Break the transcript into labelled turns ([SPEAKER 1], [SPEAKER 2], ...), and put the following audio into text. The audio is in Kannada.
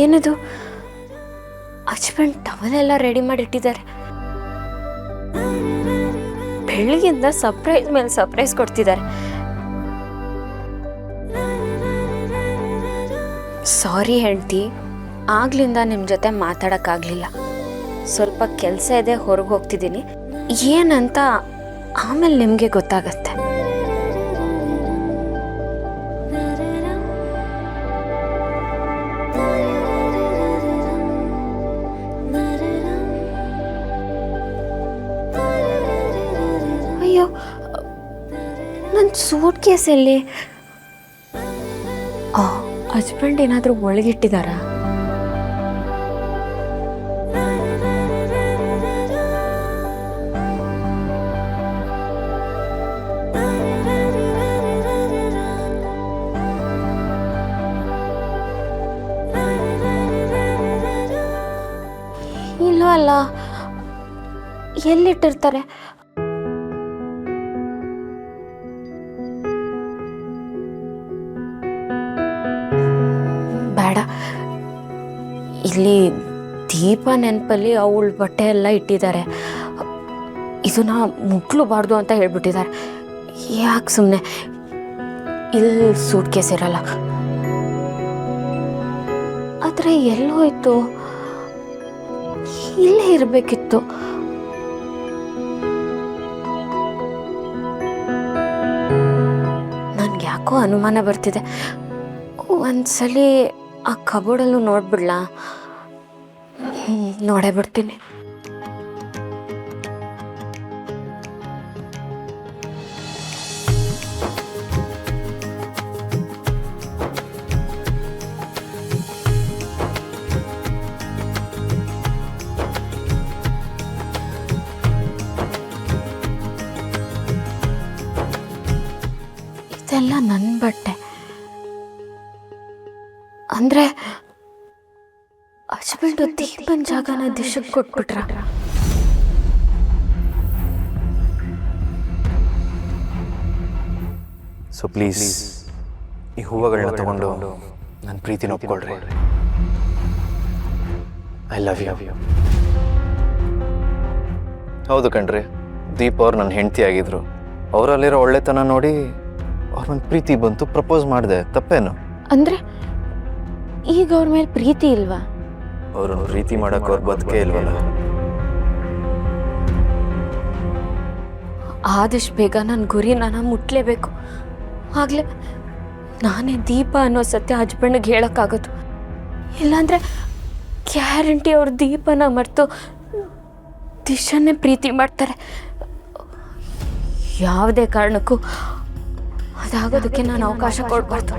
[SPEAKER 1] ಏನದು ಹಸ್ಬೆಂಡ್ ಟವಲೆಲ್ಲ ರೆಡಿ ಮಾಡಿಟ್ಟಿದ್ದಾರೆ. ಬೆಳಿಗ್ಗೆಯಿಂದ ಸರ್ಪ್ರೈಸ್ ಮೇಲೆ ಸರ್ಪ್ರೈಸ್ ಕೊಡ್ತಿದ್ದಾರೆ. ಸಾರಿ ಹೆಂಡ್ತಿ, ಆಗ್ಲಿಂದ ನಿಮ್ಮ ಜೊತೆ ಮಾತಾಡೋಕ್ಕಾಗಲಿಲ್ಲ. ಸ್ವಲ್ಪ ಕೆಲಸ ಇದೆ, ಹೊರಗೆ ಹೋಗ್ತಿದ್ದೀನಿ. ಏನಂತ ಆಮೇಲೆ ನಿಮಗೆ ಗೊತ್ತಾಗತ್ತೆ. ಅಯ್ಯೋ, ನನ್ನ ಸೂಟ್ ಕೇಸಲ್ಲಿ ಹಸ್ಬೆಂಡ್ ಏನಾದರೂ ಒಳಗಿಟ್ಟಿದ್ದಾರಾ? ಇಲ್ವಲ್ಲ, ಎಲ್ಲಿಟ್ಟಿರ್ತಾರೆ? ಬೇಡ, ಇಲ್ಲಿ ದೀಪ ನೆನಪಲ್ಲಿ ಅವಳ ಬಟ್ಟೆ ಎಲ್ಲ ಇಟ್ಟಿದ್ದಾರೆ. ಇದನ್ನ ಮುಟ್ಲೂಬಾರ್ದು ಅಂತ ಹೇಳ್ಬಿಟ್ಟಿದ್ದಾರೆ. ಯಾಕೆ ಸುಮ್ಮನೆ? ಇಲ್ಲಿ ಸೂಟ್ ಕೇಸ್ ಇರಲ್ಲ. ಆದರೆ ಎಲ್ಲೋಯ್ತು? ಇಲ್ಲೇ ಇರಬೇಕಿತ್ತು. ನನ್ಗೆ ಯಾಕೋ ಅನುಮಾನ ಬರ್ತಿದೆ. ಒಂದ್ಸಲಿ ಆ ಕಬೋರ್ಡಲ್ಲೂ ನೋಡ್ಬಿಡ್ಲಾ? ನೋಡೇ ಬಿಡ್ತೀನಿ. ಇದೆಲ್ಲ ನನ್ನ ಬಟ್ಟೆ ಅಂದ್ರೆ ಹಸ್ಬೆಂಡು ದೀಪನ್ ಜಾಗನ ದಿಶಕ್ಕೆ ಕೊಟ್ಬಿಟ್ರ?
[SPEAKER 2] ಸೊ ಪ್ಲೀಸ್ ಈ ಹೂವುಗಳನ್ನ ತಗೊಂಡು ನನ್ನ ಪ್ರೀತಿನ ಒಪ್ಕೊಳ್ರಿ. I love you. ಹೌದು ಕಣ್ರಿ, ದೀಪ್ ಅವ್ರು ನನ್ನ ಹೆಂಡತಿ ಆಗಿದ್ರು. ಅವರಲ್ಲಿರೋ ಒಳ್ಳೆತನ ನೋಡಿ ಅವ್ರ ನನ್ನ ಪ್ರೀತಿ ಬಂತು, ಪ್ರಪೋಸ್ ಮಾಡಿದೆ. ತಪ್ಪೇನು?
[SPEAKER 1] ಅಂದ್ರೆ ಈಗ ಅವ್ರ ಮೇಲೆ ಪ್ರೀತಿ ಇಲ್ವಾ?
[SPEAKER 2] ಅವ್ರನ್ನ ಪ್ರೀತಿ ಮಾಡಕ್ಕೆ ಅವ್ರ ಬದುಕೇ ಇಲ್ವಲ್ಲ.
[SPEAKER 1] ಆದಷ್ಟು ಬೇಗ ನನ್ನ ಗುರಿ ನಾನು ಮುಟ್ಲೇಬೇಕು. ಆಗ್ಲೇ ನಾನೇ ದೀಪ ಅನ್ನೋ ಸತ್ಯ ಹಸ್ಬೆಂಡ್ಗೆ ಹೇಳೋಕ್ಕಾಗೋದು. ಇಲ್ಲಾಂದರೆ ಗ್ಯಾರಂಟಿ ಅವ್ರ ದೀಪನ ಮರೆತು ದಿಶನ್ನೇ ಪ್ರೀತಿ ಮಾಡ್ತಾರೆ. ಯಾವುದೇ ಕಾರಣಕ್ಕೂ ಅದಾಗೋದಕ್ಕೆ ನಾನು ಅವಕಾಶ ಕೊಡಬಾರ್ದು.